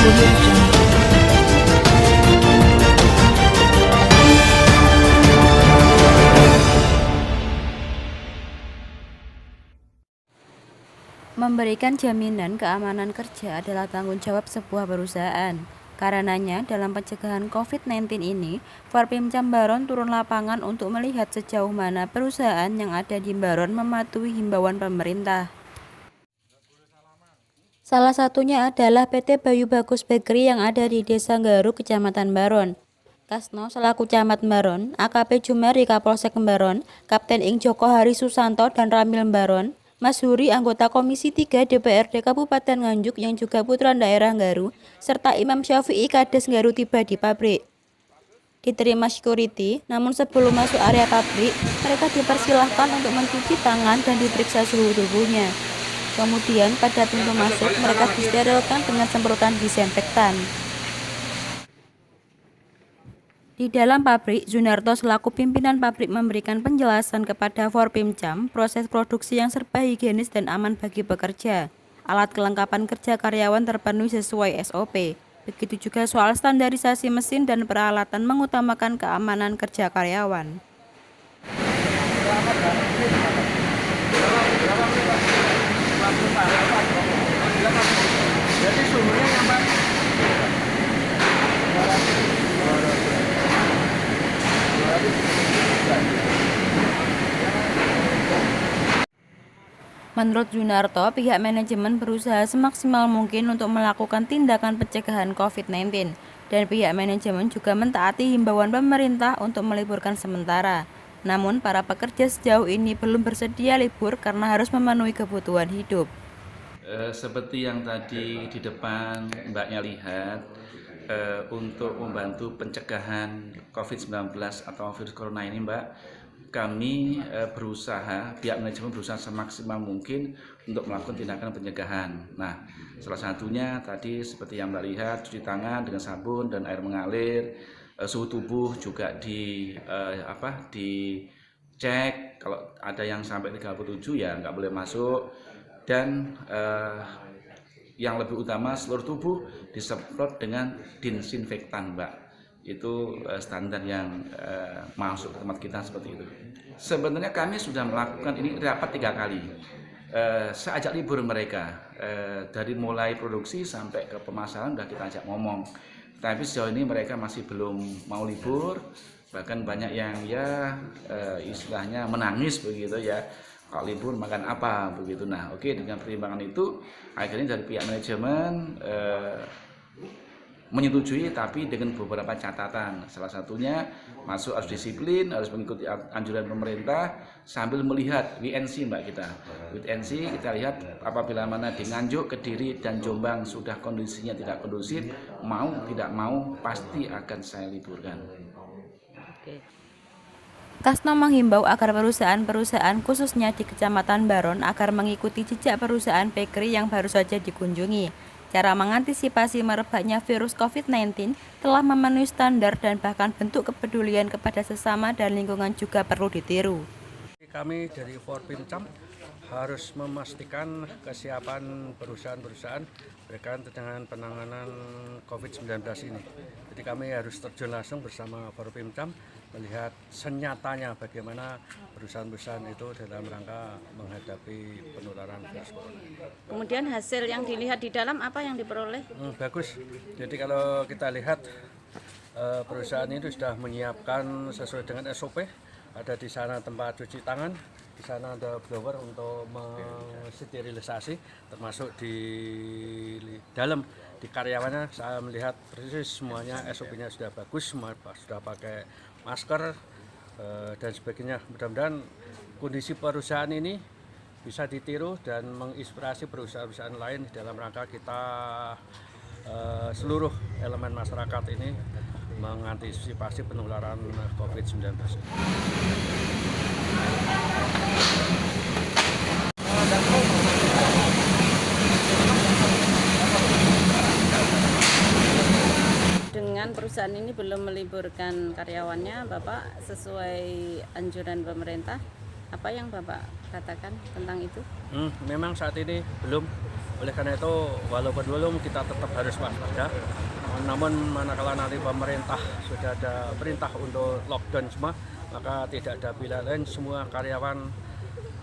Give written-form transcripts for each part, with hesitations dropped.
Audio Jungle. Memberikan jaminan keamanan kerja adalah tanggung jawab sebuah perusahaan. Karenanya, dalam pencegahan COVID-19 ini, Forpimcam Baron turun lapangan untuk melihat sejauh mana perusahaan yang ada di Baron mematuhi himbauan pemerintah. Salah satunya adalah PT Bayu Bagus Bakery yang ada di Desa Garu, Kecamatan Baron. Kasno selaku Camat Baron, AKP Jumeri Kapolsek Baron, Kapten Ing Joko Hari Susanto dan Ramil Baron, Mas Huri anggota Komisi 3 DPRD Kabupaten Nganjuk yang juga putra daerah Garu, serta Imam Syafi'i Kades Garu tiba di pabrik. Diterima security, namun sebelum masuk area pabrik, mereka dipersilahkan untuk mencuci tangan dan diperiksa suhu tubuhnya. Kemudian pada pintu masuk, mereka disterilkan dengan semprotan disinfektan. Di dalam pabrik, Zunarto selaku pimpinan pabrik memberikan penjelasan kepada Forpimcam proses produksi yang serba higienis dan aman bagi pekerja. Alat kelengkapan kerja karyawan terpenuhi sesuai SOP. Begitu juga soal standarisasi mesin dan peralatan mengutamakan keamanan kerja karyawan. Jadi sumbernya nyaman. Menurut Zunarto, pihak manajemen berusaha semaksimal mungkin untuk melakukan tindakan pencegahan COVID-19 dan pihak manajemen juga mentaati himbauan pemerintah untuk meliburkan sementara. Namun, para pekerja sejauh ini belum bersedia libur karena harus memenuhi kebutuhan hidup. Seperti yang tadi di depan Mbaknya lihat, untuk membantu pencegahan COVID-19 atau virus corona ini, Mbak, kami pihak manajemen berusaha semaksimal mungkin untuk melakukan tindakan pencegahan. Nah, salah satunya tadi seperti yang Mbak lihat, cuci tangan dengan sabun dan air mengalir, suhu tubuh juga dicek. Kalau ada yang sampai 37 ya nggak boleh masuk. Dan yang lebih utama seluruh tubuh disemprot dengan disinfektan, Mbak. Itu standar yang masuk ke tempat kita seperti itu. Sebenarnya kami sudah melakukan ini rapat 3 kali. Saya ajak libur mereka, dari mulai produksi sampai ke pemasaran sudah kita ajak ngomong. Tapi sejauh ini mereka masih belum mau libur, bahkan banyak yang istilahnya menangis begitu ya. Kalau libur makan apa begitu. Nah, oke, dengan pertimbangan itu akhirnya dari pihak manajemen menyetujui, tapi dengan beberapa catatan. Salah satunya masuk harus disiplin, harus mengikuti anjuran pemerintah sambil melihat WNC, Mbak, kita. WNC kita lihat apabila mana di Nganjuk, Kediri dan Jombang sudah kondisinya tidak kondusif, mau tidak mau pasti akan saya liburkan. Oke. Kasno menghimbau agar perusahaan-perusahaan khususnya di Kecamatan Baron agar mengikuti jejak perusahaan bakery yang baru saja dikunjungi. Cara mengantisipasi merebaknya virus COVID-19 telah memenuhi standar dan bahkan bentuk kepedulian kepada sesama dan lingkungan juga perlu ditiru. Kami dari Forpimcam harus memastikan kesiapan perusahaan-perusahaan berkaitan dengan penanganan COVID-19 ini. Jadi kami harus terjun langsung bersama Forpimcam melihat senyatanya bagaimana perusahaan-perusahaan itu dalam rangka menghadapi penularan virus corona. Kemudian hasil yang dilihat di dalam apa yang diperoleh? Bagus. Jadi kalau kita lihat perusahaan itu sudah menyiapkan sesuai dengan SOP. Ada di sana tempat cuci tangan, di sana ada blower untuk mensterilisasi, termasuk di dalam di karyawannya saya melihat persis semuanya SOP-nya sudah bagus, semua sudah pakai masker dan sebagainya. Mudah-mudahan kondisi perusahaan ini bisa ditiru dan menginspirasi perusahaan-perusahaan lain dalam rangka kita seluruh elemen masyarakat ini mengantisipasi penularan COVID-19. Dengan perusahaan ini belum meliburkan karyawannya, Bapak sesuai anjuran pemerintah, apa yang Bapak katakan tentang itu? Memang saat ini belum, Oleh karena itu, walaupun belum kita tetap harus waspada. Namun manakala nanti pemerintah sudah ada perintah untuk lockdown semua, maka tidak ada pilihan lain, semua karyawan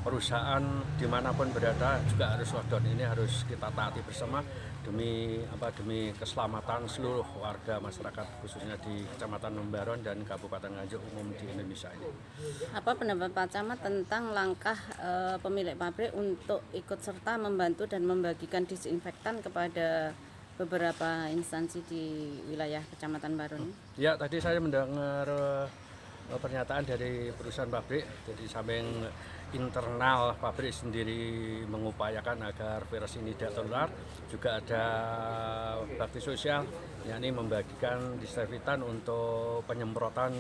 perusahaan dimanapun berada juga harus lockdown. Ini harus kita taati bersama demi keselamatan seluruh warga masyarakat, khususnya di Kecamatan Membaron dan Kabupaten Nganjuk umum di Indonesia ini. Apa pendapat Pak Camat tentang langkah pemilik pabrik untuk ikut serta membantu dan membagikan disinfektan kepada beberapa instansi di wilayah Kecamatan Baron? Ya, tadi saya mendengar pernyataan dari perusahaan pabrik, jadi samping internal pabrik sendiri mengupayakan agar virus ini tidak tertular, juga ada bakti sosial, yakni membagikan disinfektan untuk penyemprotan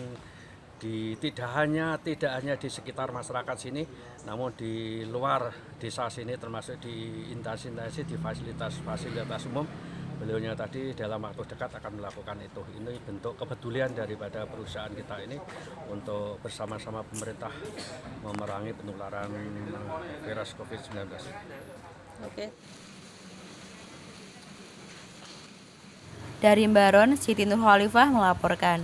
tidak hanya di sekitar masyarakat sini, namun di luar desa sini, termasuk di instansi di fasilitas umum. Beliaunya tadi dalam waktu dekat akan melakukan itu. Ini bentuk kepedulian daripada perusahaan kita ini untuk bersama-sama pemerintah memerangi penularan virus COVID-19. Oke. Dari Mbaron, Siti Nurholifah melaporkan.